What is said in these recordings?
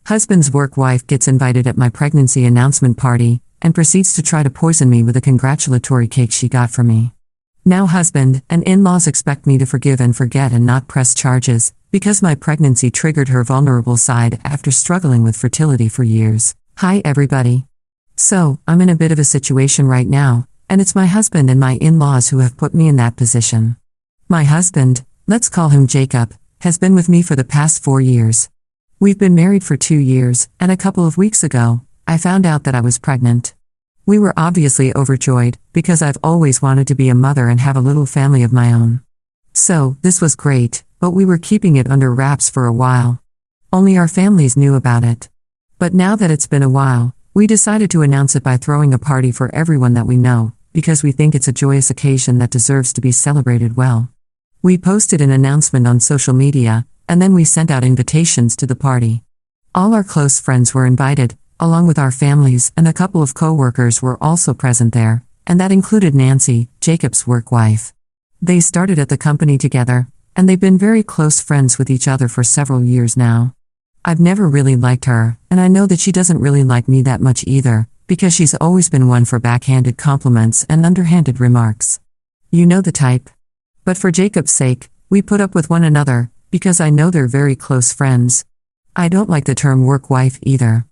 Husband's work wife gets invited at my pregnancy announcement party and proceeds to try to poison me with a congratulatory cake she got for me. Now husband and in-laws expect me to forgive and forget and not press charges, because my pregnancy triggered her vulnerable side after struggling with fertility for years. Hi everybody. So, I'm in a bit of a situation right now, and it's my husband and my in-laws who have put me in that position. My husband, let's call him Jacob, has been with me for the past 4 years. We've been married for 2 years, and a couple of weeks ago, I found out that I was pregnant. We were obviously overjoyed, because I've always wanted to be a mother and have a little family of my own. So, this was great, but we were keeping it under wraps for a while. Only our families knew about it. But now that it's been a while, we decided to announce it by throwing a party for everyone that we know, because we think it's a joyous occasion that deserves to be celebrated well. We posted an announcement on social media, and then we sent out invitations to the party. All our close friends were invited, along with our families, and a couple of co-workers were also present there, and that included Nancy, Jacob's work wife. They started at the company together, and they've been very close friends with each other for several years now. I've never really liked her, and I know that she doesn't really like me that much either, because she's always been one for backhanded compliments and underhanded remarks. You know the type. But for Jacob's sake, we put up with one another, because I know they're very close friends. I don't like the term work wife either.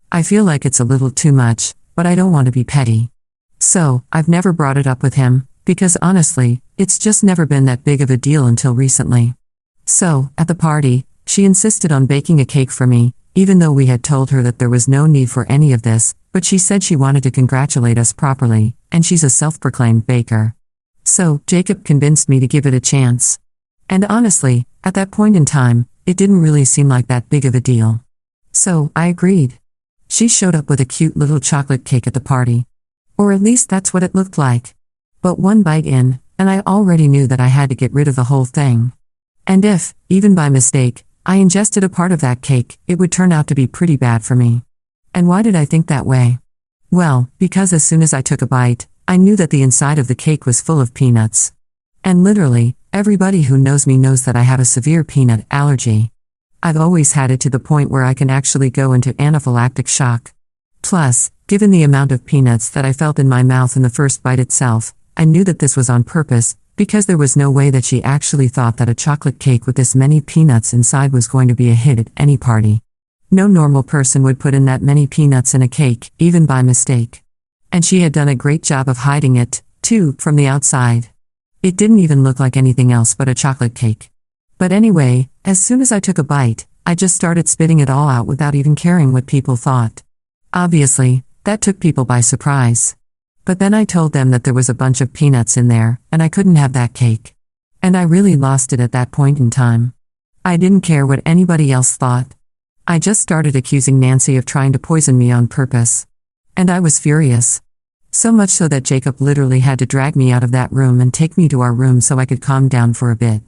I feel like it's a little too much, but I don't want to be petty. So, I've never brought it up with him, because honestly, it's just never been that big of a deal until recently. So, at the party, she insisted on baking a cake for me, even though we had told her that there was no need for any of this, but she said she wanted to congratulate us properly, and she's a self-proclaimed baker. So, Jacob convinced me to give it a chance. And honestly, at that point in time, it didn't really seem like that big of a deal. So, I agreed. She showed up with a cute little chocolate cake at the party. Or at least that's what it looked like. But one bite in, and I already knew that I had to get rid of the whole thing. And if, even by mistake, I ingested a part of that cake, it would turn out to be pretty bad for me. And why did I think that way? Well, because as soon as I took a bite, I knew that the inside of the cake was full of peanuts. And literally, everybody who knows me knows that I have a severe peanut allergy. I've always had it to the point where I can actually go into anaphylactic shock. Plus, given the amount of peanuts that I felt in my mouth in the first bite itself, I knew that this was on purpose, because there was no way that she actually thought that a chocolate cake with this many peanuts inside was going to be a hit at any party. No normal person would put in that many peanuts in a cake, even by mistake. And she had done a great job of hiding it, too, from the outside. It didn't even look like anything else but a chocolate cake. But anyway, as soon as I took a bite, I just started spitting it all out without even caring what people thought. Obviously, that took people by surprise. But then I told them that there was a bunch of peanuts in there, and I couldn't have that cake. And I really lost it at that point in time. I didn't care what anybody else thought. I just started accusing Nancy of trying to poison me on purpose. And I was furious. So much so that Jacob literally had to drag me out of that room and take me to our room so I could calm down for a bit.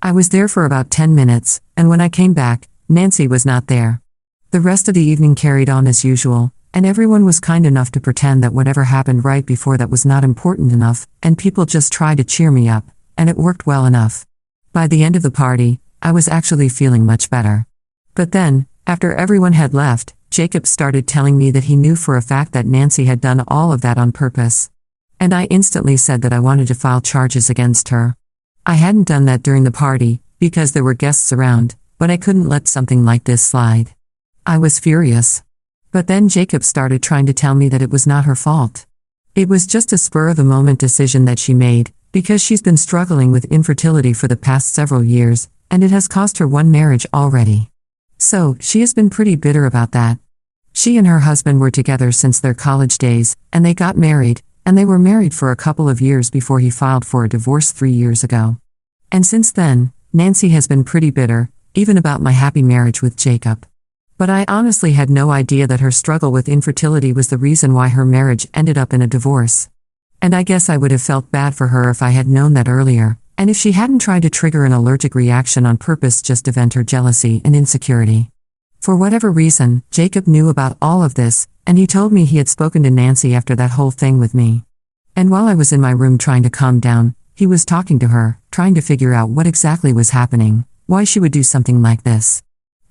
I was there for about 10 minutes, and when I came back, Nancy was not there. The rest of the evening carried on as usual, and everyone was kind enough to pretend that whatever happened right before that was not important enough, and people just tried to cheer me up, and it worked well enough. By the end of the party, I was actually feeling much better. But then, after everyone had left, Jacob started telling me that he knew for a fact that Nancy had done all of that on purpose. And I instantly said that I wanted to file charges against her. I hadn't done that during the party, because there were guests around, but I couldn't let something like this slide. I was furious. But then Jacob started trying to tell me that it was not her fault. It was just a spur-of-the-moment decision that she made, because she's been struggling with infertility for the past several years, and it has cost her one marriage already. So, she has been pretty bitter about that. She and her husband were together since their college days, and they got married, and they were married for a couple of years before he filed for a divorce 3 years ago. And since then, Nancy has been pretty bitter, even about my happy marriage with Jacob. But I honestly had no idea that her struggle with infertility was the reason why her marriage ended up in a divorce. And I guess I would have felt bad for her if I had known that earlier, and if she hadn't tried to trigger an allergic reaction on purpose just to vent her jealousy and insecurity. For whatever reason, Jacob knew about all of this, and he told me he had spoken to Nancy after that whole thing with me. And while I was in my room trying to calm down, he was talking to her, trying to figure out what exactly was happening, why she would do something like this.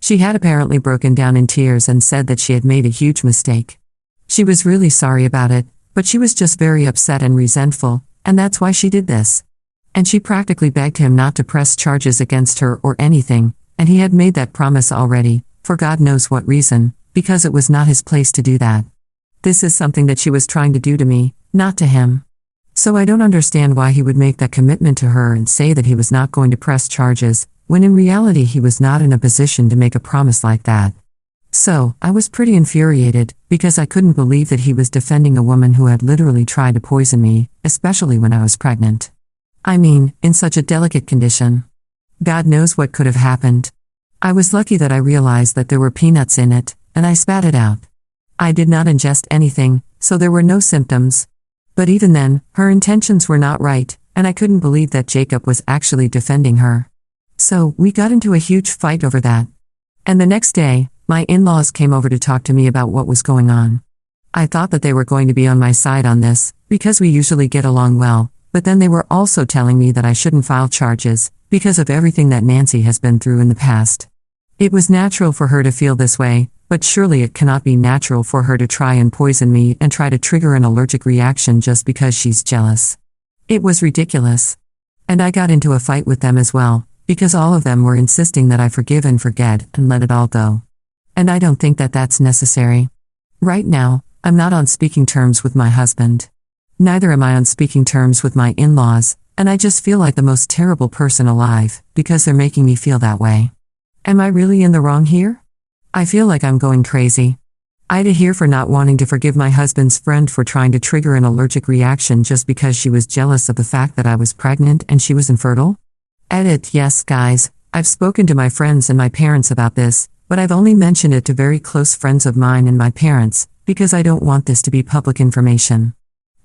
She had apparently broken down in tears and said that she had made a huge mistake. She was really sorry about it, but she was just very upset and resentful, and that's why she did this. And she practically begged him not to press charges against her or anything, and he had made that promise already, for God knows what reason, because it was not his place to do that. This is something that she was trying to do to me, not to him. So I don't understand why he would make that commitment to her and say that he was not going to press charges, when in reality he was not in a position to make a promise like that. So, I was pretty infuriated, because I couldn't believe that he was defending a woman who had literally tried to poison me, especially when I was pregnant. I mean, in such a delicate condition. God knows what could have happened. I was lucky that I realized that there were peanuts in it, and I spat it out. I did not ingest anything, so there were no symptoms. But even then, her intentions were not right, and I couldn't believe that Jacob was actually defending her. So, we got into a huge fight over that. And the next day, my in-laws came over to talk to me about what was going on. I thought that they were going to be on my side on this, because we usually get along well, but then they were also telling me that I shouldn't file charges, because of everything that Nancy has been through in the past. It was natural for her to feel this way, but surely it cannot be natural for her to try and poison me and try to trigger an allergic reaction just because she's jealous. It was ridiculous. And I got into a fight with them as well, because all of them were insisting that I forgive and forget and let it all go. And I don't think that that's necessary. Right now, I'm not on speaking terms with my husband. Neither am I on speaking terms with my in-laws, and I just feel like the most terrible person alive, because they're making me feel that way. Am I really in the wrong here? I feel like I'm going crazy. I'd adhere for not wanting to forgive my husband's friend for trying to trigger an allergic reaction just because she was jealous of the fact that I was pregnant and she was infertile? Edit, yes, guys, I've spoken to my friends and my parents about this, but I've only mentioned it to very close friends of mine and my parents, because I don't want this to be public information.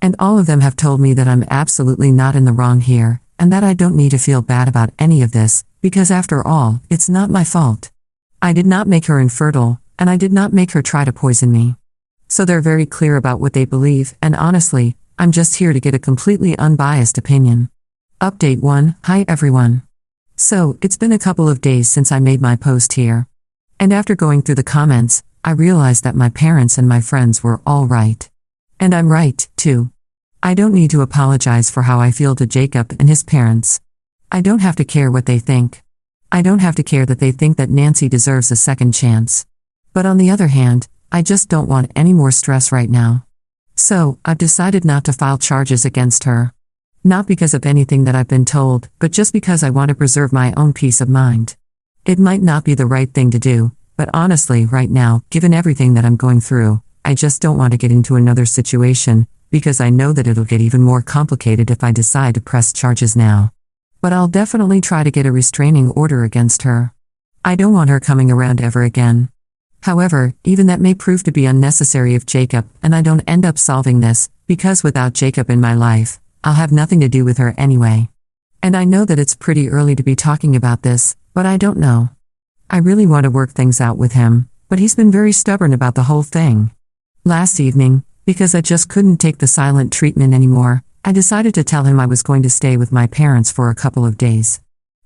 And all of them have told me that I'm absolutely not in the wrong here, and that I don't need to feel bad about any of this, because after all, it's not my fault. I did not make her infertile, and I did not make her try to poison me. So they're very clear about what they believe, and honestly, I'm just here to get a completely unbiased opinion. Update 1, hi everyone. So, it's been a couple of days since I made my post here. And after going through the comments, I realized that my parents and my friends were all right. And I'm right, too. I don't need to apologize for how I feel to Jacob and his parents. I don't have to care what they think. I don't have to care that they think that Nancy deserves a second chance. But on the other hand, I just don't want any more stress right now. So, I've decided not to file charges against her. Not because of anything that I've been told, but just because I want to preserve my own peace of mind. It might not be the right thing to do, but honestly, right now, given everything that I'm going through, I just don't want to get into another situation, because I know that it'll get even more complicated if I decide to press charges now. But I'll definitely try to get a restraining order against her. I don't want her coming around ever again. However, even that may prove to be unnecessary if Jacob and I don't end up solving this, because without Jacob in my life, I'll have nothing to do with her anyway. And I know that it's pretty early to be talking about this, but I don't know. I really want to work things out with him, but he's been very stubborn about the whole thing. Last evening, because I just couldn't take the silent treatment anymore, I decided to tell him I was going to stay with my parents for a couple of days.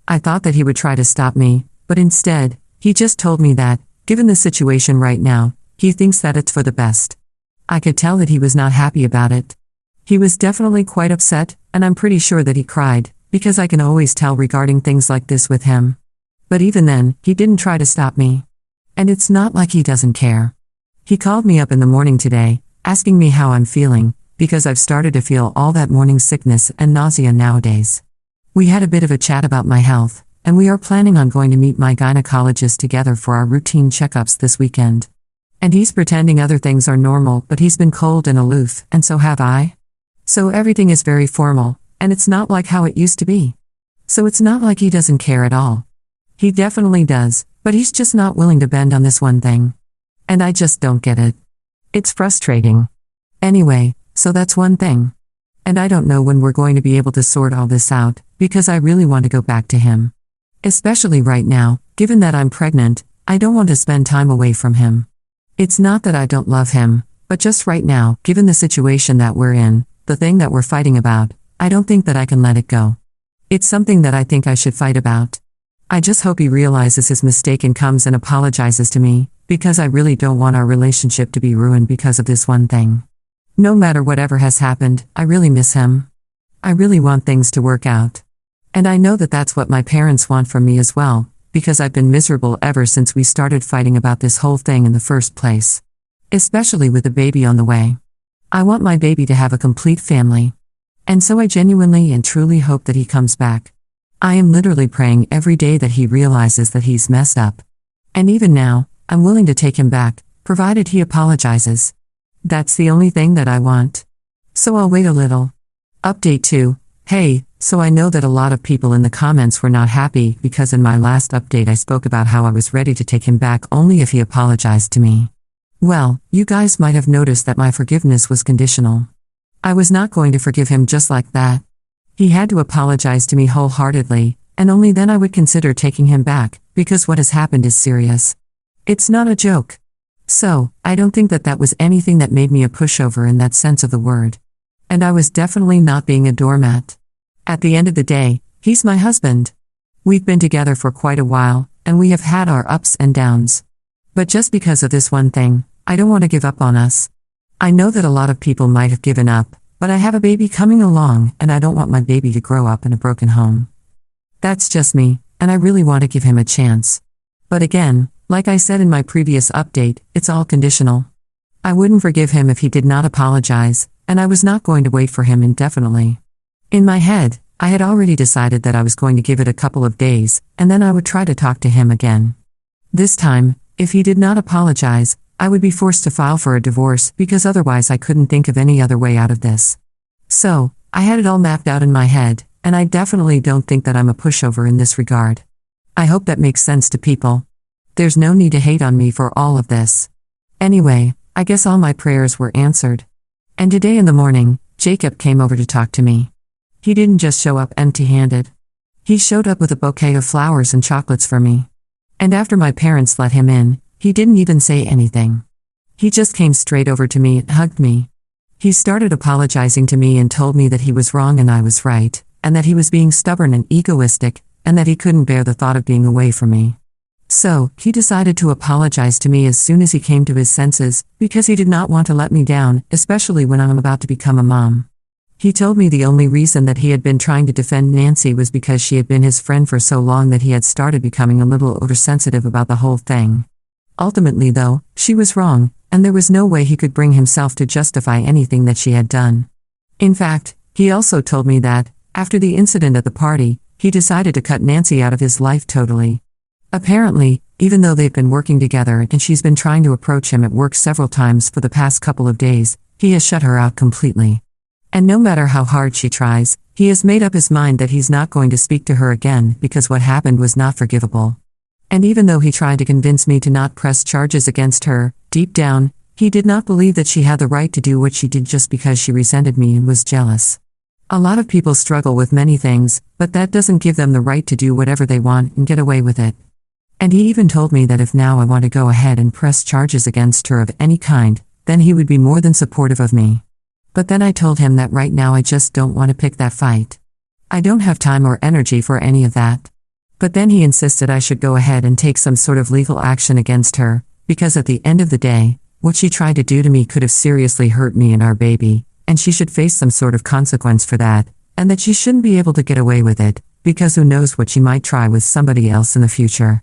I thought that he would try to stop me, but instead, he just told me that, given the situation right now, he thinks that it's for the best. I could tell that he was not happy about it. He was definitely quite upset, and I'm pretty sure that he cried, because I can always tell regarding things like this with him. But even then, he didn't try to stop me. And it's not like he doesn't care. He called me up in the morning today, asking me how I'm feeling, because I've started to feel all that morning sickness and nausea nowadays. We had a bit of a chat about my health, and we are planning on going to meet my gynecologist together for our routine checkups this weekend. And he's pretending other things are normal, but he's been cold and aloof, and so have I. So everything is very formal, and it's not like how it used to be. So it's not like he doesn't care at all. He definitely does, but he's just not willing to bend on this one thing. And I just don't get it. It's frustrating. Anyway, so that's one thing. And I don't know when we're going to be able to sort all this out, because I really want to go back to him. Especially right now, given that I'm pregnant, I don't want to spend time away from him. It's not that I don't love him, but just right now, given the situation that we're in, the thing that we're fighting about, I don't think that I can let it go. It's something that I think I should fight about. I just hope he realizes his mistake and comes and apologizes to me, because I really don't want our relationship to be ruined because of this one thing. No matter whatever has happened, I really miss him. I really want things to work out. And I know that that's what my parents want from me as well, because I've been miserable ever since we started fighting about this whole thing in the first place. Especially with a baby on the way. I want my baby to have a complete family. And so I genuinely and truly hope that he comes back. I am literally praying every day that he realizes that he's messed up. And even now, I'm willing to take him back, provided he apologizes. That's the only thing that I want. So I'll wait a little. Update 2. Hey, so I know that a lot of people in the comments were not happy because in my last update I spoke about how I was ready to take him back only if he apologized to me. Well, you guys might have noticed that my forgiveness was conditional. I was not going to forgive him just like that. He had to apologize to me wholeheartedly, and only then I would consider taking him back, because what has happened is serious. It's not a joke. So, I don't think that that was anything that made me a pushover in that sense of the word. And I was definitely not being a doormat. At the end of the day, he's my husband. We've been together for quite a while, and we have had our ups and downs. But just because of this one thing, I don't want to give up on us. I know that a lot of people might have given up, but I have a baby coming along and I don't want my baby to grow up in a broken home. That's just me, and I really want to give him a chance. But again, like I said in my previous update, it's all conditional. I wouldn't forgive him if he did not apologize, and I was not going to wait for him indefinitely. In my head, I had already decided that I was going to give it a couple of days, and then I would try to talk to him again. This time, if he did not apologize, I would be forced to file for a divorce because otherwise I couldn't think of any other way out of this. So, I had it all mapped out in my head, and I definitely don't think that I'm a pushover in this regard. I hope that makes sense to people. There's no need to hate on me for all of this. Anyway, I guess all my prayers were answered. And today in the morning, Jacob came over to talk to me. He didn't just show up empty-handed. He showed up with a bouquet of flowers and chocolates for me. And after my parents let him in, he didn't even say anything. He just came straight over to me and hugged me. He started apologizing to me and told me that he was wrong and I was right, and that he was being stubborn and egoistic, and that he couldn't bear the thought of being away from me. So, he decided to apologize to me as soon as he came to his senses, because he did not want to let me down, especially when I'm about to become a mom. He told me the only reason that he had been trying to defend Nancy was because she had been his friend for so long that he had started becoming a little oversensitive about the whole thing. Ultimately though, she was wrong, and there was no way he could bring himself to justify anything that she had done. In fact, he also told me that, after the incident at the party, he decided to cut Nancy out of his life totally. Apparently, even though they've been working together and she's been trying to approach him at work several times for the past couple of days, he has shut her out completely. And no matter how hard she tries, he has made up his mind that he's not going to speak to her again because what happened was not forgivable. And even though he tried to convince me to not press charges against her, deep down, he did not believe that she had the right to do what she did just because she resented me and was jealous. A lot of people struggle with many things, but that doesn't give them the right to do whatever they want and get away with it. And he even told me that if now I want to go ahead and press charges against her of any kind, then he would be more than supportive of me. But then I told him that right now I just don't want to pick that fight. I don't have time or energy for any of that. But then he insisted I should go ahead and take some sort of legal action against her, because at the end of the day, what she tried to do to me could have seriously hurt me and our baby, and she should face some sort of consequence for that, and that she shouldn't be able to get away with it, because who knows what she might try with somebody else in the future.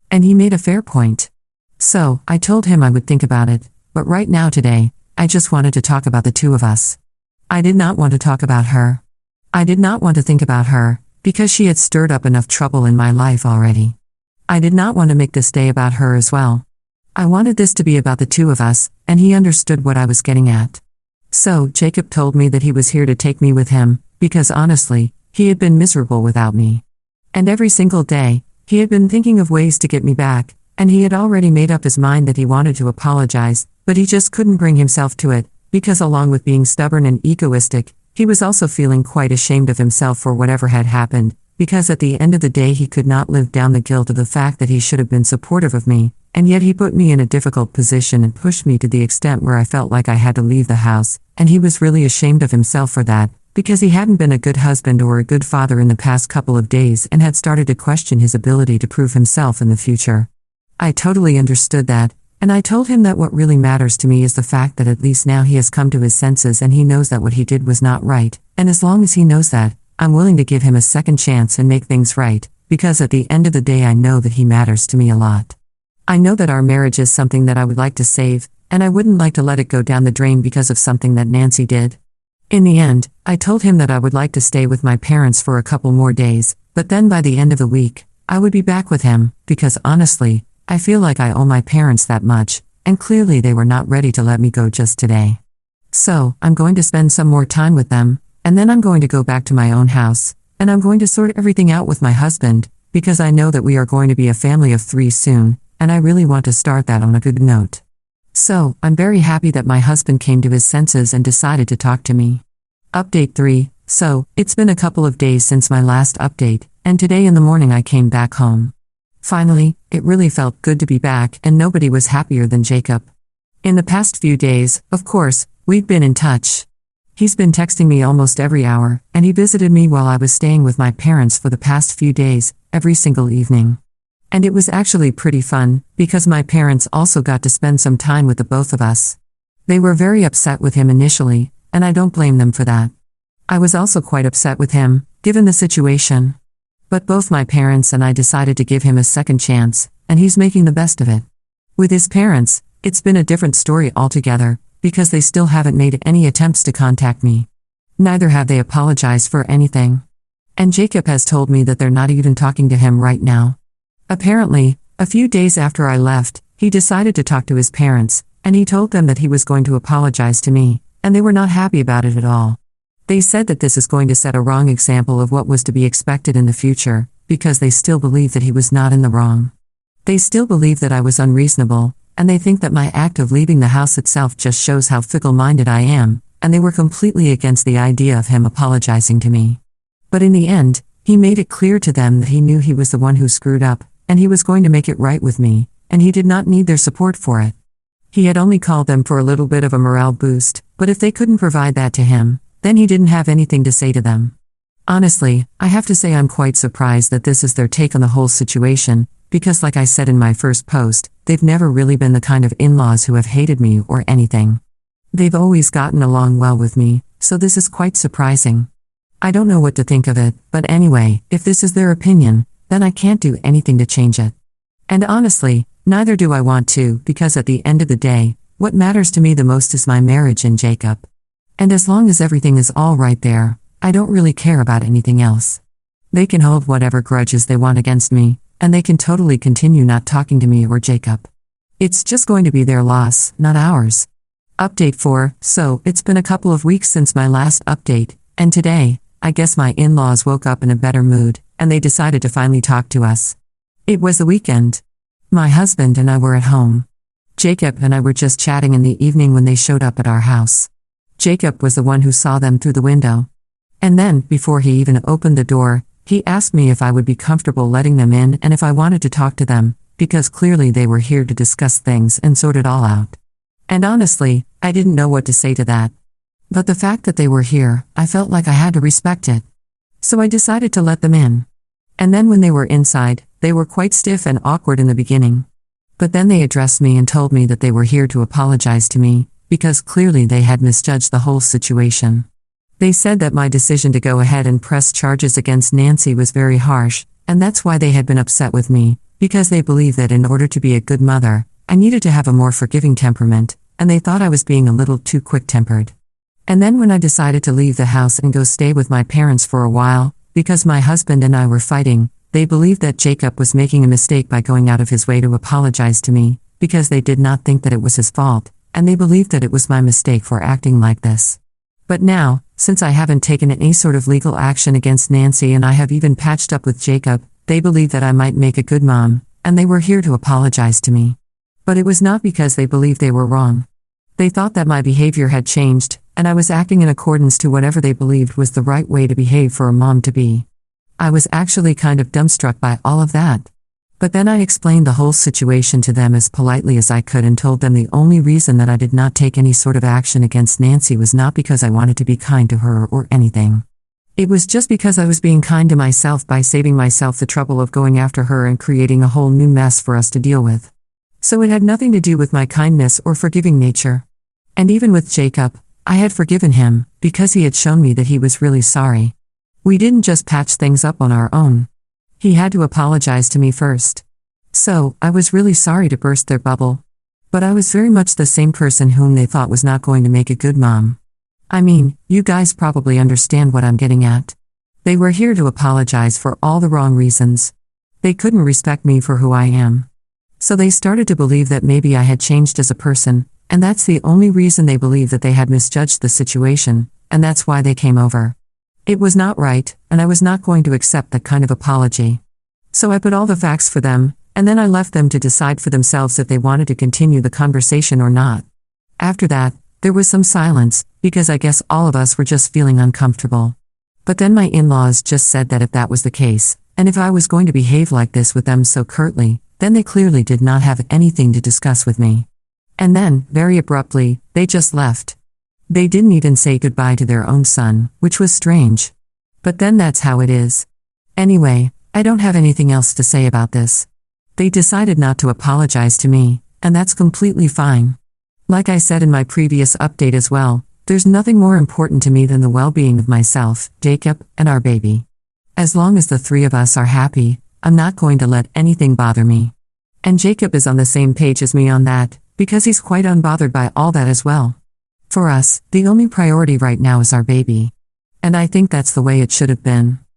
And he made a fair point. So, I told him I would think about it, but right now today, I just wanted to talk about the two of us. I did not want to talk about her. I did not want to think about her, because she had stirred up enough trouble in my life already. I did not want to make this day about her as well. I wanted this to be about the two of us, and he understood what I was getting at. So, Jacob told me that he was here to take me with him, because honestly, he had been miserable without me. And every single day, he had been thinking of ways to get me back, and he had already made up his mind that he wanted to apologize, but he just couldn't bring himself to it, because along with being stubborn and egoistic, he was also feeling quite ashamed of himself for whatever had happened, because at the end of the day he could not live down the guilt of the fact that he should have been supportive of me, and yet he put me in a difficult position and pushed me to the extent where I felt like I had to leave the house, and he was really ashamed of himself for that, because he hadn't been a good husband or a good father in the past couple of days and had started to question his ability to prove himself in the future. I totally understood that, and I told him that what really matters to me is the fact that at least now he has come to his senses and he knows that what he did was not right, and as long as he knows that, I'm willing to give him a second chance and make things right, because at the end of the day I know that he matters to me a lot. I know that our marriage is something that I would like to save, and I wouldn't like to let it go down the drain because of something that Nancy did. In the end, I told him that I would like to stay with my parents for a couple more days, but then by the end of the week, I would be back with him, because honestly, I feel like I owe my parents that much, and clearly they were not ready to let me go just today. So, I'm going to spend some more time with them, and then I'm going to go back to my own house, and I'm going to sort everything out with my husband, because I know that we are going to be a family of 3 soon, and I really want to start that on a good note. So, I'm very happy that my husband came to his senses and decided to talk to me. Update 3. So, it's been a couple of days since my last update, and today in the morning I came back home. Finally, it really felt good to be back, and nobody was happier than Jacob. In the past few days, of course, we've been in touch. He's been texting me almost every hour, and he visited me while I was staying with my parents for the past few days, every single evening. And it was actually pretty fun, because my parents also got to spend some time with the both of us. They were very upset with him initially, and I don't blame them for that. I was also quite upset with him, given the situation. But both my parents and I decided to give him a second chance, and he's making the best of it. With his parents, it's been a different story altogether, because they still haven't made any attempts to contact me. Neither have they apologized for anything. And Jacob has told me that they're not even talking to him right now. Apparently, a few days after I left, he decided to talk to his parents, and he told them that he was going to apologize to me, and they were not happy about it at all. They said that this is going to set a wrong example of what was to be expected in the future, because they still believe that he was not in the wrong. They still believe that I was unreasonable, and they think that my act of leaving the house itself just shows how fickle-minded I am, and they were completely against the idea of him apologizing to me. But in the end, he made it clear to them that he knew he was the one who screwed up, and he was going to make it right with me, and he did not need their support for it. He had only called them for a little bit of a morale boost, but if they couldn't provide that to him, then he didn't have anything to say to them. Honestly, I have to say I'm quite surprised that this is their take on the whole situation, because like I said in my first post, they've never really been the kind of in-laws who have hated me or anything. They've always gotten along well with me, so this is quite surprising. I don't know what to think of it, but anyway, if this is their opinion, then I can't do anything to change it. And honestly, neither do I want to, because at the end of the day, what matters to me the most is my marriage and Jacob. And as long as everything is all right there, I don't really care about anything else. They can hold whatever grudges they want against me, and they can totally continue not talking to me or Jacob. It's just going to be their loss, not ours. Update 4. So, it's been a couple of weeks since my last update, and today, I guess my in-laws woke up in a better mood, and they decided to finally talk to us. It was the weekend. My husband and I were at home. Jacob and I were just chatting in the evening when they showed up at our house. Jacob was the one who saw them through the window. And then, before he even opened the door, he asked me if I would be comfortable letting them in and if I wanted to talk to them, because clearly they were here to discuss things and sort it all out. And honestly, I didn't know what to say to that. But the fact that they were here, I felt like I had to respect it. So I decided to let them in. And then when they were inside, they were quite stiff and awkward in the beginning. But then they addressed me and told me that they were here to apologize to me, because clearly they had misjudged the whole situation. They said that my decision to go ahead and press charges against Nancy was very harsh, and that's why they had been upset with me, because they believe that in order to be a good mother, I needed to have a more forgiving temperament, and they thought I was being a little too quick-tempered. And then when I decided to leave the house and go stay with my parents for a while, because my husband and I were fighting, they believed that Jacob was making a mistake by going out of his way to apologize to me, because they did not think that it was his fault, and they believed that it was my mistake for acting like this. But now, since I haven't taken any sort of legal action against Nancy and I have even patched up with Jacob, they believe that I might make a good mom, and they were here to apologize to me. But it was not because they believed they were wrong. They thought that my behavior had changed, and I was acting in accordance to whatever they believed was the right way to behave for a mom to be. I was actually kind of dumbstruck by all of that. But then I explained the whole situation to them as politely as I could and told them the only reason that I did not take any sort of action against Nancy was not because I wanted to be kind to her or anything. It was just because I was being kind to myself by saving myself the trouble of going after her and creating a whole new mess for us to deal with. So it had nothing to do with my kindness or forgiving nature. And even with Jacob, I had forgiven him, because he had shown me that he was really sorry. We didn't just patch things up on our own. He had to apologize to me first. So, I was really sorry to burst their bubble. But I was very much the same person whom they thought was not going to make a good mom. I mean, you guys probably understand what I'm getting at. They were here to apologize for all the wrong reasons. They couldn't respect me for who I am. So they started to believe that maybe I had changed as a person, and that's the only reason they believed that they had misjudged the situation, and that's why they came over. It was not right, and I was not going to accept that kind of apology. So I put all the facts for them, and then I left them to decide for themselves if they wanted to continue the conversation or not. After that, there was some silence, because I guess all of us were just feeling uncomfortable. But then my in-laws just said that if that was the case, and if I was going to behave like this with them so curtly, then they clearly did not have anything to discuss with me. And then, very abruptly, they just left. They didn't even say goodbye to their own son, which was strange. But then that's how it is. Anyway, I don't have anything else to say about this. They decided not to apologize to me, and that's completely fine. Like I said in my previous update as well, there's nothing more important to me than the well-being of myself, Jacob, and our baby. As long as the three of us are happy, I'm not going to let anything bother me. And Jacob is on the same page as me on that, because he's quite unbothered by all that as well. For us, the only priority right now is our baby. And I think that's the way it should have been.